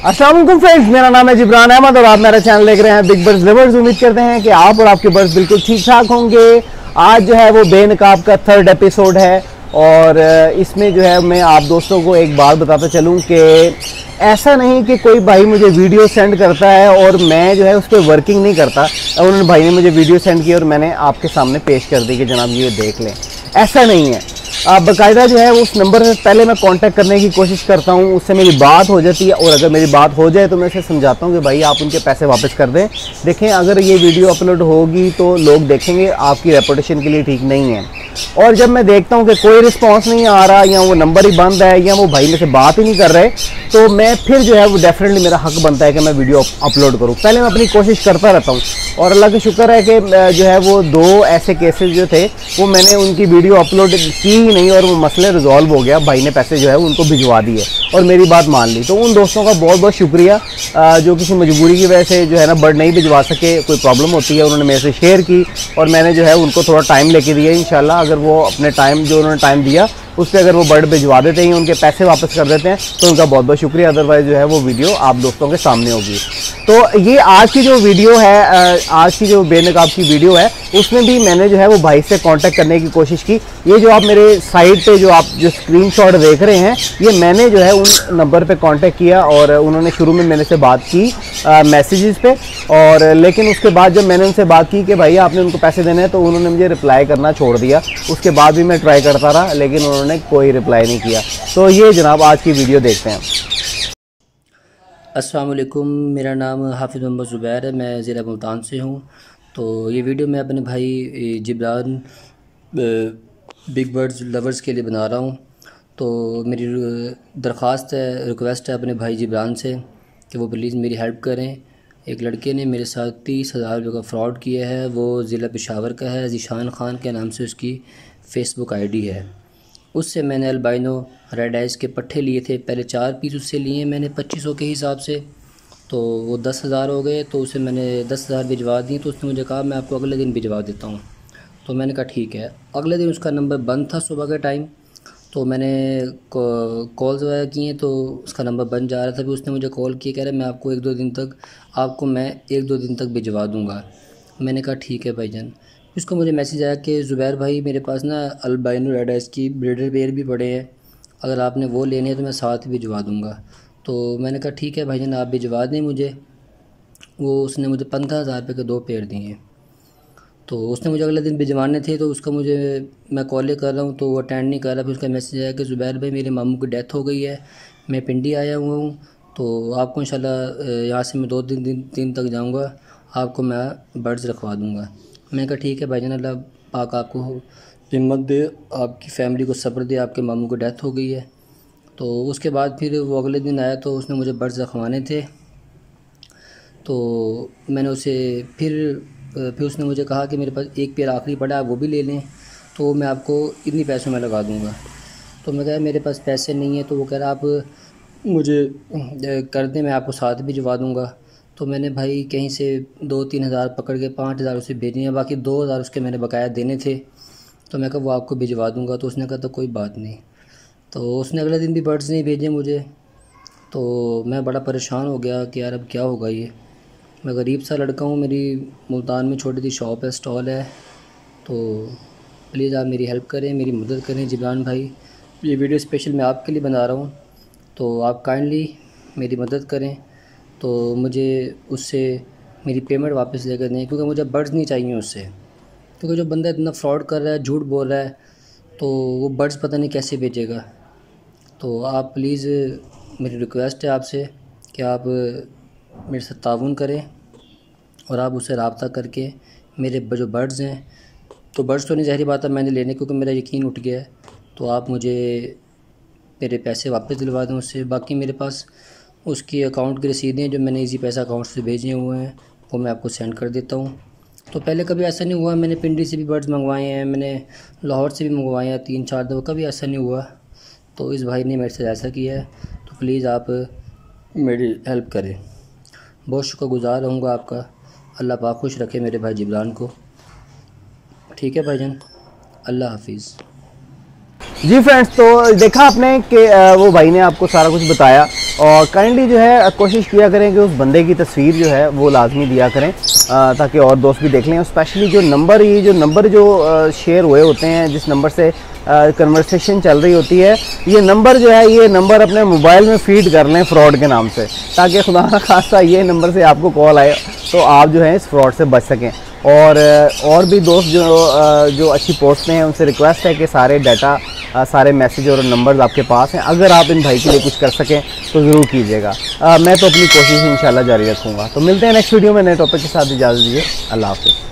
अस्सलाम वालेकुम फ्रेंड्स, मेरा नाम है जिब्रान अहमद और आप मेरा चैनल देख रहे हैं बिग बर्ड्स लवर्स। उम्मीद करते हैं कि आप और आपके बर्ड्स बिल्कुल ठीक ठाक होंगे। आज जो है वो बेनकाब का 3rd एपिसोड है और इसमें जो है मैं आप दोस्तों को एक बात बताता चलूं कि ऐसा नहीं कि कोई भाई मुझे वीडियो सेंड करता है और मैं जो है उस पर वर्किंग नहीं करता। उन्होंने भाई ने मुझे वीडियो सेंड की और मैंने आपके सामने पेश कर दी कि जनाब ये देख लें, ऐसा नहीं है। बाकायदा जो है उस नंबर से पहले मैं कांटेक्ट करने की कोशिश करता हूँ, उससे मेरी बात हो जाती है और अगर मेरी बात हो जाए तो मैं उसे समझाता हूँ कि भाई आप उनके पैसे वापस कर दें। देखें, अगर ये वीडियो अपलोड होगी तो लोग देखेंगे, आपकी रेपुटेशन के लिए ठीक नहीं है। और जब मैं देखता हूँ कि कोई रिस्पांस नहीं आ रहा या वो नंबर ही बंद है या वो भाई मेरे से बात ही नहीं कर रहे, तो मैं फिर जो है वो डेफिनेटली मेरा हक बनता है कि मैं वीडियो अपलोड करूँ। पहले मैं अपनी कोशिश करता रहता हूँ और अल्लाह का शुक्र है कि जो है वो 2 ऐसे केसेस जो थे वो मैंने उनकी वीडियो अपलोड की नहीं और वो मसले रिजॉल्व हो गया। भाई ने पैसे जो है उनको भिजवा दिए और मेरी बात मान ली। तो उन दोस्तों का बहुत बहुत शुक्रिया जो किसी मजबूरी की वजह से जो है ना बर्ड नहीं भिजवा सके, कोई प्रॉब्लम होती है, उन्होंने मेरे से शेयर की और मैंने जो है उनको थोड़ा टाइम लेके दिया। इंशाल्लाह अगर वो अपने टाइम जो उन्होंने टाइम दिया उस पर अगर वो बर्ड भिजवा देते हैं, उनके पैसे वापस कर देते हैं तो उनका बहुत बहुत शुक्रिया। अदरवाइज़ जो है वो वीडियो आप दोस्तों के सामने होगी। तो ये आज की जो वीडियो है, आज की जो बेनकाब की वीडियो है, उसमें भी मैंने जो है वो भाई से कांटेक्ट करने की कोशिश की। ये जो आप मेरे साइड पे जो आप जो स्क्रीनशॉट देख रहे हैं, ये मैंने जो है उन नंबर पे कांटेक्ट किया और उन्होंने शुरू में मेरे से बात की मैसेजेस पे, और लेकिन उसके बाद जब मैंने उनसे बात की कि भाई आपने उनको पैसे देने हैं, तो उन्होंने मुझे रिप्लाई करना छोड़ दिया। उसके बाद भी मैं ट्राई करता रहा लेकिन उन्होंने कोई रिप्लाई नहीं किया। तो ये जनाब आज की वीडियो देखते हैं। अस्सलाम वालेकुम, मेरा नाम हाफिज़ मोहम्मद ज़ुबैर है, मैं ज़िला मुल्तान से हूँ। तो ये वीडियो मैं अपने भाई जिब्रान बिग बर्ड्स लवर्स के लिए बना रहा हूँ। तो मेरी दरख्वास्त है, रिक्वेस्ट है अपने भाई जिब्रान से कि वो प्लीज़ मेरी हेल्प करें। एक लड़के ने मेरे साथ 30,000 रुपये का फ़्रॉड किया है। वो ज़िला पेशावर का है, ज़ीशान ख़ान के नाम से उसकी फ़ेसबुक आईडी है। उससे मैंने अल्बाइनो रेड आइज़ के पट्ठे लिए थे, पहले 4 पीस उससे लिए मैंने 2500 के हिसाब से, तो वो 10,000 हो गए। तो उसे मैंने 10,000 भिजवा दी। तो उसने मुझे कहा मैं आपको अगले दिन भिजवा देता हूँ। तो मैंने कहा ठीक है। अगले दिन उसका नंबर बंद था सुबह के टाइम, तो मैंने कॉल्स वगैरह किए तो उसका नंबर बंद जा रहा था। फिर उसने मुझे कॉल किया, कह रहा मैं आपको 1-2 दिन तक भिजवा दूँगा। मैंने कहा ठीक है भाईजान। उसको मुझे मैसेज आया कि ज़ुबैर भाई मेरे पास ना अल्बाइनो रेड आइज़ की ब्रीडर पेयर भी पड़े हैं, अगर आपने वो लेने हैं तो मैं साथ भिजवा दूँगा। तो मैंने कहा ठीक है भाईजान, आप भिजवा दें मुझे। वो उसने मुझे 15,000 रुपये के 2 पेयर दिए। तो उसने मुझे अगले दिन भिजवाने थे, तो उसका मैं कॉलें कर रहा हूँ तो वो अटेंड नहीं कर रहा। फिर उसका मैसेज आया कि ज़ुबैर भाई मेरे मामू की डेथ हो गई है, मैं पिंडी आया हुआ हूँ, तो आपको इंशाल्लाह यहाँ से मैं 2 दिन तक जाऊँगा, आपको मैं बर्ड्स रखवा दूँगा। मैंने कहा ठीक है भाईजान, अल्लाह पाक आपको हिम्मत दे, आपकी फ़ैमिली को सब्र दे, आपके मामू की डेथ हो गई है। तो उसके बाद फिर वो अगले दिन आया तो उसने मुझे बर्ड्स रखवाने थे। तो मैंने उसे फिर उसने मुझे कहा कि मेरे पास एक पेयर आखिरी पड़ा है, आप वो भी ले लें, तो मैं आपको इतनी पैसों में लगा दूँगा। तो मैं कहा मेरे पास पैसे नहीं है। तो वो कह रहा आप मुझे कर दें, मैं आपको साथ भिजवा दूँगा। तो मैंने भाई कहीं से 2-3 हज़ार पकड़ के 5,000 उसे भेजने हैं, बाकी 2,000 उसके मैंने बकाया देने थे। तो मैं कहा वो आपको भिजवा दूँगा। तो उसने कहा तो कोई बात नहीं। तो उसने अगले दिन भी बर्ड्स नहीं भेजे मुझे। तो मैं बड़ा परेशान हो गया कि यार अब क्या होगा ये। मैं गरीब सा लड़का हूँ, मेरी मुल्तान में छोटी सी शॉप है, स्टॉल है। तो प्लीज़ आप मेरी हेल्प करें, मेरी मदद करें जिब्रान भाई। ये वीडियो स्पेशल मैं आपके लिए बना रहा हूँ, तो आप काइंडली मेरी मदद करें। तो मुझे उससे मेरी पेमेंट वापस लेकर दें, क्योंकि मुझे बर्ड्स नहीं चाहिए उससे। क्योंकि जो बंदा इतना फ्रॉड कर रहा है, झूठ बोल रहा है, तो वो बर्ड्स पता नहीं कैसे भेजेगा। तो आप प्लीज़, मेरी रिक्वेस्ट है आपसे कि आप मेरे साथ ताउन करें और आप उससे रब्ता करके मेरे जो बर्ड्स हैं, तो बर्ड्स तो नहीं, ज़ाहिर बात है मैंने लेने, क्योंकि मेरा यकीन उठ गया है। तो आप मुझे मेरे पैसे वापस दिलवा दें उससे। बाकी मेरे पास उसकी अकाउंट की रसीदें जो मैंने इजी पैसा अकाउंट से भेजे हुए हैं, वो मैं आपको सेंड कर देता हूँ। तो पहले कभी ऐसा नहीं हुआ, मैंने पिंडी से भी बर्ड्स मंगवाए हैं, मैंने लाहौर से भी मंगवाए हैं 3-4 दफ़ा, कभी ऐसा नहीं हुआ। तो इस भाई ने मेरे से ऐसा किया है, तो प्लीज़ आप मेरी हेल्प करें। बहुत शुक्रगुज़ार रहूँगा आपका। अल्लाह पाक खुश रखे मेरे भाई जिब्रान को। ठीक है भाईजान, अल्लाह हाफिज़। जी फ्रेंड्स, तो देखा आपने कि वो भाई ने आपको सारा कुछ बताया और काइंडली जो है कोशिश किया करें कि उस बंदे की तस्वीर जो है वो लाजमी दिया करें ताकि और दोस्त भी देख लें। स्पेशली जो नंबर जो शेयर हुए होते हैं, जिस नंबर से कन्वर्सेशन चल रही होती है, ये नंबर अपने मोबाइल में फीड कर लें फ्रॉड के नाम से, ताकि खुदा न खास्ता ये नंबर से आपको कॉल आए तो आप जो है इस फ्रॉड से बच सकें। और भी दोस्त जो अच्छी पोस्ट हैं उनसे रिक्वेस्ट है कि सारे डाटा, सारे मैसेज और नंबर्स आपके पास हैं, अगर आप इन भाई के लिए कुछ कर सकें तो ज़रूर कीजिएगा। मैं तो अपनी कोशिश इंशाल्लाह जारी रखूँगा। तो मिलते हैं नेक्स्ट वीडियो में नए टॉपिक के साथ। इजाज़त दीजिए, अल्लाह हाफ़िज़।